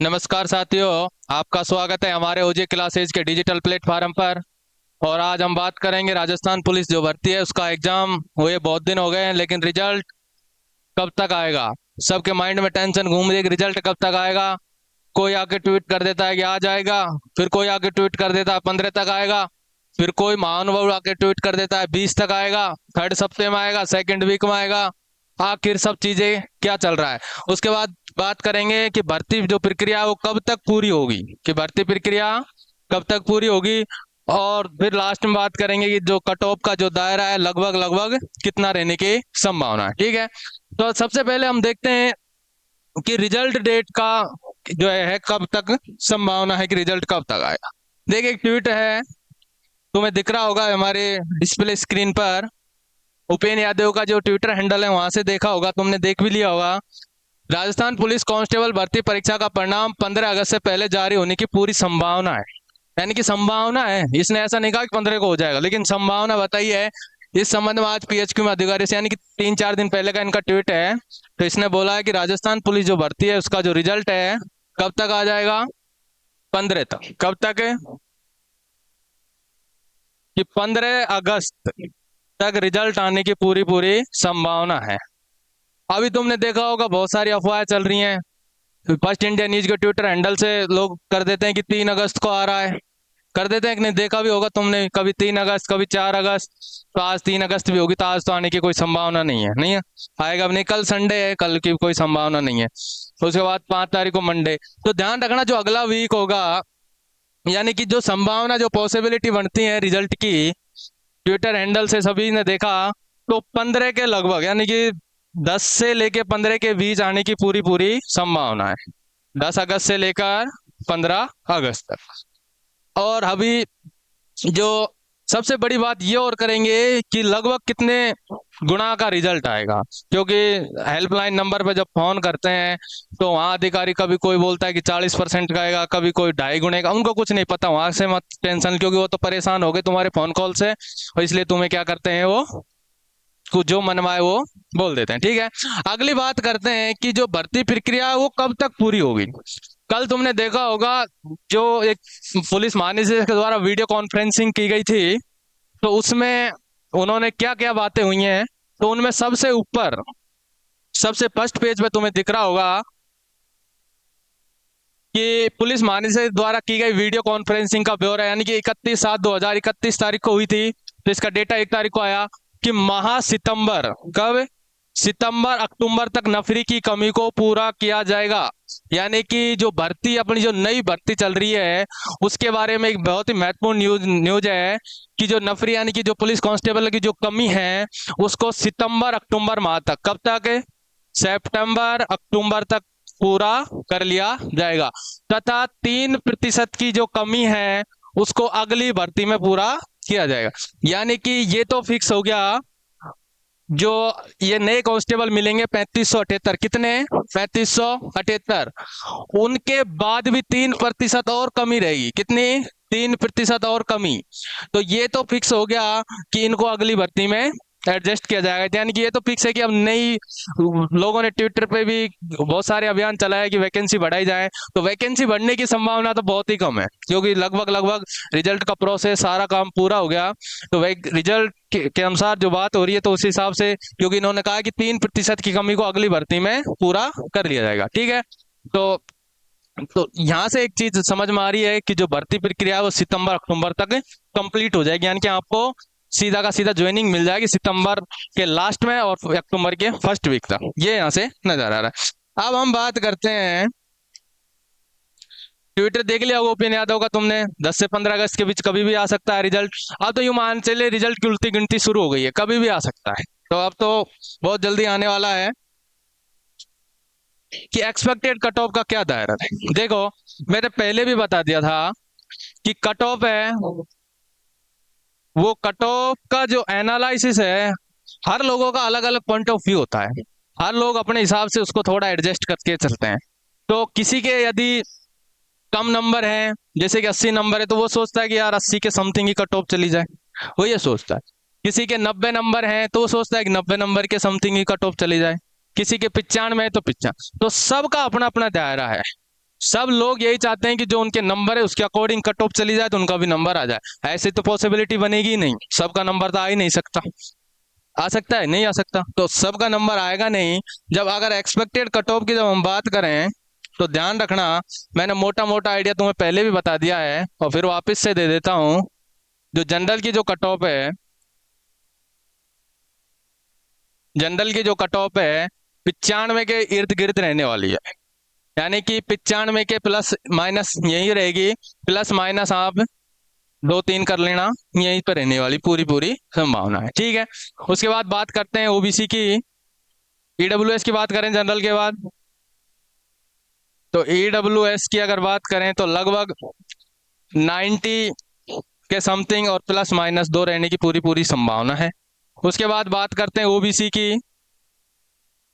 नमस्कार साथियों, आपका स्वागत है हमारे ओजे क्लासेज के डिजिटल प्लेटफॉर्म पर। और आज हम बात करेंगे राजस्थान पुलिस जो भर्ती है उसका एग्जाम हुए बहुत दिन हो गए हैं, लेकिन रिजल्ट कब तक आएगा। सबके माइंड में टेंशन घूम रही है कि रिजल्ट कब तक आएगा। कोई आके ट्वीट कर देता है कि आज आएगा, फिर कोई आके ट्वीट कर देता है 15 तक आएगा, फिर कोई महानुभाव आके ट्वीट कर देता है 20 तक आएगा, थर्ड सप्ताह में आएगा, सेकंड वीक में आएगा। आखिर सब चीजें क्या चल रहा है। उसके बाद बात करेंगे कि भर्ती जो प्रक्रिया है वो कब तक पूरी होगी, कि भर्ती प्रक्रिया कब तक पूरी होगी। और फिर लास्ट में बात करेंगे कि जो कट ऑफ का जो दायरा है लगभग लगभग कितना रहने की संभावना है। ठीक है, तो सबसे पहले हम देखते हैं कि रिजल्ट डेट का जो है कब तक संभावना है कि रिजल्ट कब तक आएगा। देखिए, एक ट्वीट है, तुम्हें दिख रहा होगा हमारे डिस्प्ले स्क्रीन पर। उपेंद्र यादव का जो ट्विटर हैंडल है वहां से देखा होगा, तुमने देख भी लिया होगा। राजस्थान पुलिस कांस्टेबल भर्ती परीक्षा का परिणाम 15 अगस्त से पहले जारी होने की पूरी संभावना है। यानी कि संभावना है, इसने ऐसा नहीं कहा कि 15 को हो जाएगा, लेकिन संभावना बताई है। इस संबंध में आज पीएचक्यू में अधिकारी से यानी कि 3-4 दिन पहले का इनका ट्वीट है। तो इसने बोला है कि राजस्थान पुलिस जो भर्ती है उसका जो रिजल्ट है कब तक आ जाएगा, 15 तक। कब तक है कि 15 अगस्त तक रिजल्ट आने की पूरी पूरी संभावना है। अभी तुमने देखा होगा बहुत सारी अफवाहें चल रही हैं। फर्स्ट इंडिया न्यूज के ट्विटर हैंडल से लोग कर देते हैं कि 3 अगस्त को आ रहा है, कर देते हैं कि नहीं। देखा भी होगा तुमने, कभी 3 अगस्त, कभी 4 अगस्त। तो आज 3 अगस्त भी होगी, तो आज तो आने की कोई संभावना नहीं है, नहीं है। आएगा भी नहीं, कल संडे है, कल की कोई संभावना नहीं है। तो उसके बाद 5 तारीख को मंडे। तो ध्यान रखना जो अगला वीक होगा, यानी कि जो संभावना जो पॉसिबिलिटी बनती है रिजल्ट की, ट्विटर हैंडल से सभी ने देखा, तो 15 के लगभग, यानी कि 10 से लेके 15 के बीच आने की पूरी पूरी संभावना है। 10 अगस्त से लेकर 15 अगस्त तक। और अभी जो सबसे बड़ी बात ये और करेंगे कि लगभग कितने गुना का रिजल्ट आएगा, क्योंकि हेल्पलाइन नंबर पे जब फोन करते हैं तो वहां अधिकारी कभी कोई बोलता है कि 40% का आएगा, कभी कोई 2.5 गुने का। उनको कुछ नहीं पता, वहां से मत टेंशन, क्योंकि वो तो परेशान हो गए तुम्हारे फोन कॉल से, और इसलिए तुम्हें क्या करते हैं, वो कुछ जो मनवाए वो बोल देते हैं। ठीक है, अगली बात करते हैं कि जो भर्ती प्रक्रिया है वो कब तक पूरी होगी। कल तुमने देखा होगा जो एक पुलिस महानिदेशक के द्वारा वीडियो कॉन्फ्रेंसिंग की गई थी, तो उसमें उन्होंने क्या क्या बातें हुई हैं। तो उनमें सबसे ऊपर, सबसे फर्स्ट पेज पे तुम्हें दिख रहा होगा कि पुलिस महानिदेशक द्वारा की गई वीडियो कॉन्फ्रेंसिंग का ब्यौरा, यानी कि 31/7/2021 तारीख को हुई थी। तो इसका डेटा 1 तारीख को आया कि माह सितंबर, कब, सितंबर अक्टूबर तक नफरी की कमी को पूरा किया जाएगा। यानी कि जो भर्ती, अपनी जो नई भर्ती चल रही है उसके बारे में एक बहुत ही महत्वपूर्ण न्यूज है कि जो नफरी यानी कि जो पुलिस कांस्टेबल की जो कमी है उसको सितंबर अक्टूबर माह तक, कब तक है, सितंबर अक्टूबर तक पूरा कर लिया जाएगा। तथा 3% की जो कमी है उसको अगली भर्ती में पूरा किया जाएगा। यानी कि ये तो फिक्स हो गया, जो ये नए कांस्टेबल मिलेंगे 3578, कितने, 3578, उनके बाद भी 3% और कमी रहेगी। कितनी, 3% और कमी। तो ये तो फिक्स हो गया कि इनको अगली भर्ती में एडजस्ट किया जाएगा। यानी कि ये तो फिक्स है कि अब नई, लोगों ने ट्विटर पे भी बहुत सारे अभियान चलाया कि वैकेंसी बढ़ाई जाए। तो वैकेंसी बढ़ने की संभावना तो बहुत ही कम है, क्योंकि लगभग लगभग रिजल्ट का प्रोसेस सारा काम पूरा हो गया। तो रिजल्ट के अनुसार जो बात हो रही है, तो उस हिसाब से, क्योंकि इन्होंने कहा कि 3% की कमी को अगली भर्ती में पूरा कर लिया जाएगा। ठीक है, तो यहाँ से एक चीज समझ में आ रही है कि जो भर्ती प्रक्रिया है वो सितंबर अक्टूबर तक कंप्लीट हो जाएगी। यानी कि आपको सीधा का सीधा ज्वाइनिंग मिल जाएगी सितंबर के लास्ट में और अक्टूबर के फर्स्ट वीक तक, ये यहाँ से नजर आ रहा है। अब हम बात करते हैं, ट्विटर देख लिया होगा उपेंद्र यादव का तुमने, 10 से 15 अगस्त के बीच कभी भी आ सकता है रिजल्ट। अब तो यूं मान चलिए रिजल्ट की उल्टी गिनती शुरू हो गई है, कभी भी आ सकता है। तो अब तो बहुत जल्दी आने वाला है कि एक्सपेक्टेड कट ऑफ का क्या दायरा है। देखो, मैंने पहले भी बता दिया था कि कट ऑफ है, वो कट ऑफ का जो एनालिसिस है, हर लोगों का अलग अलग पॉइंट ऑफ व्यू होता है। हर लोग अपने हिसाब से उसको थोड़ा एडजस्ट करके चलते हैं। तो किसी के यदि कम नंबर है, जैसे कि 80 नंबर है, तो वो सोचता है कि यार 80 के समथिंग ही कट ऑफ चली जाए, वो ये सोचता है। किसी के 90 नंबर है तो वो सोचता है कि 90 नंबर के समथिंग ही कट ऑफ चली जाए। किसी के 95 है तो 95। तो सबका अपना अपना दायरा है, सब लोग यही चाहते हैं कि जो उनके नंबर है उसके अकॉर्डिंग कट ऑफ चली जाए तो उनका भी नंबर आ जाए। ऐसे तो पॉसिबिलिटी बनेगी ही नहीं, सबका नंबर तो आ ही नहीं सकता। आ सकता है? नहीं आ सकता। तो सबका नंबर आएगा नहीं। जब अगर एक्सपेक्टेड कट ऑफ की जब हम बात करें तो ध्यान रखना, मैंने मोटा मोटा आइडिया तुम्हें पहले भी बता दिया है और फिर वापस से दे देता हूं। जो जनरल की जो कट ऑफ है, जनरल की जो कट ऑफ है 95 के इर्द गिर्द रहने वाली है। यानी कि 95 के प्लस माइनस यही रहेगी, प्लस माइनस आप 2-3 कर लेना, यहीं पर रहने वाली पूरी पूरी संभावना है। ठीक है, उसके बाद बात करते हैं ओबीसी की। ईडब्ल्यूएस की बात करें जनरल के बाद, तो ईडब्ल्यूएस की अगर बात करें तो लगभग 90 के समथिंग और प्लस माइनस 2 रहने की पूरी पूरी संभावना है। उसके बाद बात करते हैं ओबीसी की,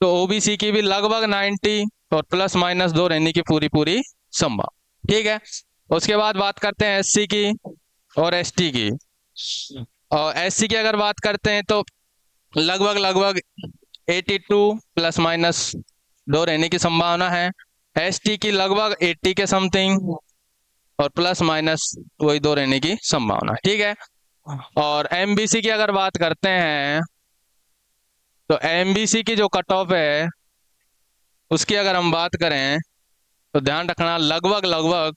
तो ओबीसी की भी लगभग 90 और प्लस माइनस 2 रहने की पूरी पूरी संभावना। ठीक है, उसके बाद बात करते हैं एससी की और एसटी की। और एससी की अगर बात करते हैं तो लगभग लगभग 82 प्लस माइनस 2 रहने की संभावना है। एसटी की लगभग 80 के समथिंग और प्लस माइनस वही 2 रहने की संभावना। ठीक है, और एमबीसी की अगर बात करते हैं तो एमबीसी की जो कट ऑफ है उसकी अगर हम बात करें तो ध्यान रखना लगभग लगभग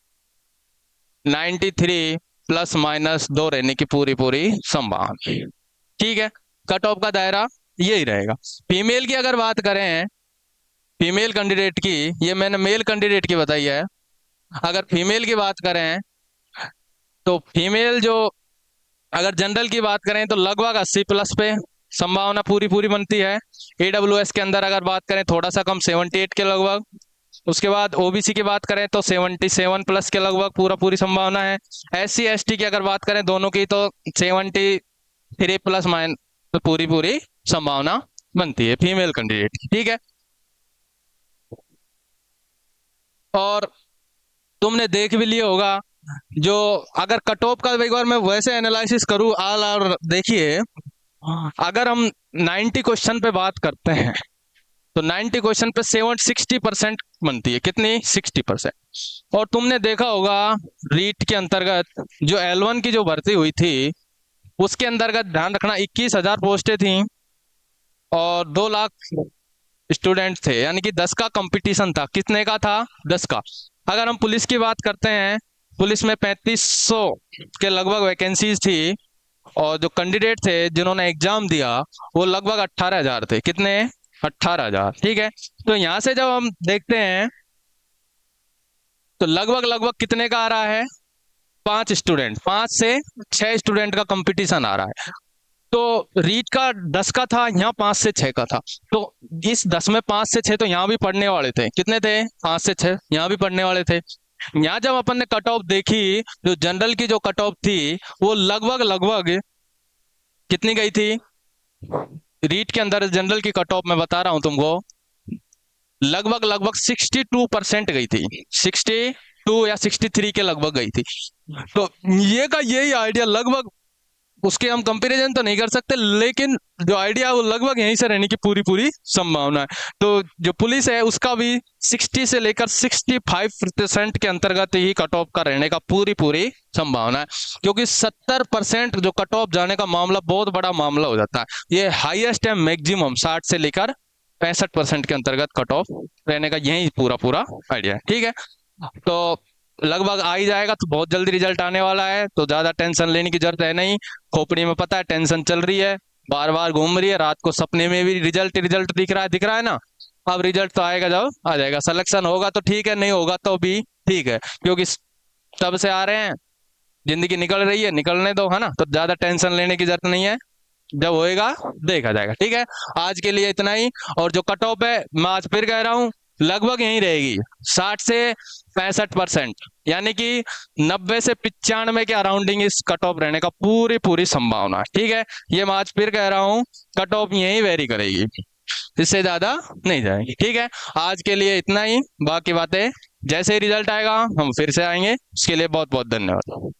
93 प्लस माइनस 2 रहने की पूरी पूरी संभावना। ठीक है, कट ऑफ का दायरा यही रहेगा। फीमेल की अगर बात करें, फीमेल कैंडिडेट की, ये मैंने मेल कैंडिडेट की बताई है। अगर फीमेल की बात करें तो फीमेल जो, अगर जनरल की बात करें तो लगभग 80 प्लस पे संभावना पूरी पूरी बनती है। ईडब्ल्यूएस के अंदर अगर बात करें थोड़ा सा कम, 78 के लगभग। उसके बाद ओबीसी की बात करें तो 77 प्लस के लगभग पूरा पूरी संभावना है। एससी एसटी की अगर बात करें दोनों की तो 73 प्लस माइनस तो पूरी पूरी संभावना बनती है फीमेल कैंडिडेट की। ठीक है, और तुमने देख भी लिया होगा, जो अगर कट ऑफ का एक बार मैं वैसे एनालिसिस करूं आल, और देखिए अगर हम 90 क्वेश्चन पे बात करते हैं तो 90 क्वेश्चन पे 60% बनती है। कितनी? 60%। और तुमने देखा होगा रीट के अंतर्गत जो L1 की जो भर्ती हुई थी उसके अंतर्गत ध्यान रखना 21,000 पोस्टें थी और 2 लाख स्टूडेंट थे, यानी कि 10 का कंपटीशन था। कितने का था? 10 का। अगर हम पुलिस की बात करते हैं, पुलिस में 3500 के लगभग वैकेंसीज थी और जो कैंडिडेट थे जिन्होंने एग्जाम दिया वो लगभग 18,000 थे। कितने? 18,000। ठीक है, तो यहां से जब हम देखते हैं तो लगभग लगभग कितने का आ रहा है? 5 से 6 स्टूडेंट का कंपटीशन आ रहा है। तो रीट का 10 का था, यहाँ 5 से 6 का था। तो इस 10 में 5 से 6 तो यहाँ भी पढ़ने वाले थे। कितने थे? 5 से 6 यहाँ भी पढ़ने वाले थे। यहाँ जब अपन ने कट ऑफ देखी, जो जनरल की जो कट ऑफ थी वो लगभग लगभग कितनी गई थी? रीट के अंदर जनरल की कट ऑफ मैं बता रहा हूं तुमको, लगभग लगभग 62% गई थी। 62 या 63 के लगभग गई थी। तो ये का यही आइडिया लगभग, उसके हम कंपैरिजन तो नहीं कर सकते लेकिन जो आइडिया है वो लगभग यहीं से रहने की पूरी पूरी संभावना है। तो जो पुलिस है उसका भी 60 से लेकर 65% के अंतर्गत ही कट ऑफ का रहने का पूरी पूरी संभावना है, क्योंकि 70% जो कट ऑफ जाने का मामला बहुत बड़ा मामला हो जाता है। ये हाईएस्ट है, मैक्सिमम 60 से लेकर 65% के अंतर्गत कट ऑफ रहने का यही पूरा पूरा आइडिया है। ठीक है, तो लगभग आ ही जाएगा, तो बहुत जल्दी रिजल्ट आने वाला है, तो ज्यादा टेंशन लेने की जरूरत है नहीं। खोपड़ी में पता है टेंशन चल रही है, बार बार घूम रही है, रात को सपने में भी रिजल्ट रिजल्ट दिख रहा है ना। अब रिजल्ट तो आएगा, जब आ जाएगा, सिलेक्शन होगा तो ठीक है, नहीं होगा तो भी ठीक है, क्योंकि तब से आ रहे हैं, जिंदगी निकल रही है, निकलने दो, है ना। तो ज्यादा टेंशन लेने की जरूरत नहीं है, जब होएगा देखा जाएगा। ठीक है, आज के लिए इतना ही। और जो कट ऑफ है मैं आज फिर कह रहा हूं लगभग यही रहेगी, 60 से 65%, यानी कि 90 से 95 के अराउंडिंग इस कट ऑफ रहने का पूरी पूरी संभावना है। ठीक है, ये मैं आज फिर कह रहा हूं, कट ऑफ यही वेरी करेगी, इससे ज्यादा नहीं जाएगी। ठीक है, आज के लिए इतना ही, बाकी बातें जैसे ही रिजल्ट आएगा हम फिर से आएंगे। उसके लिए बहुत बहुत धन्यवाद।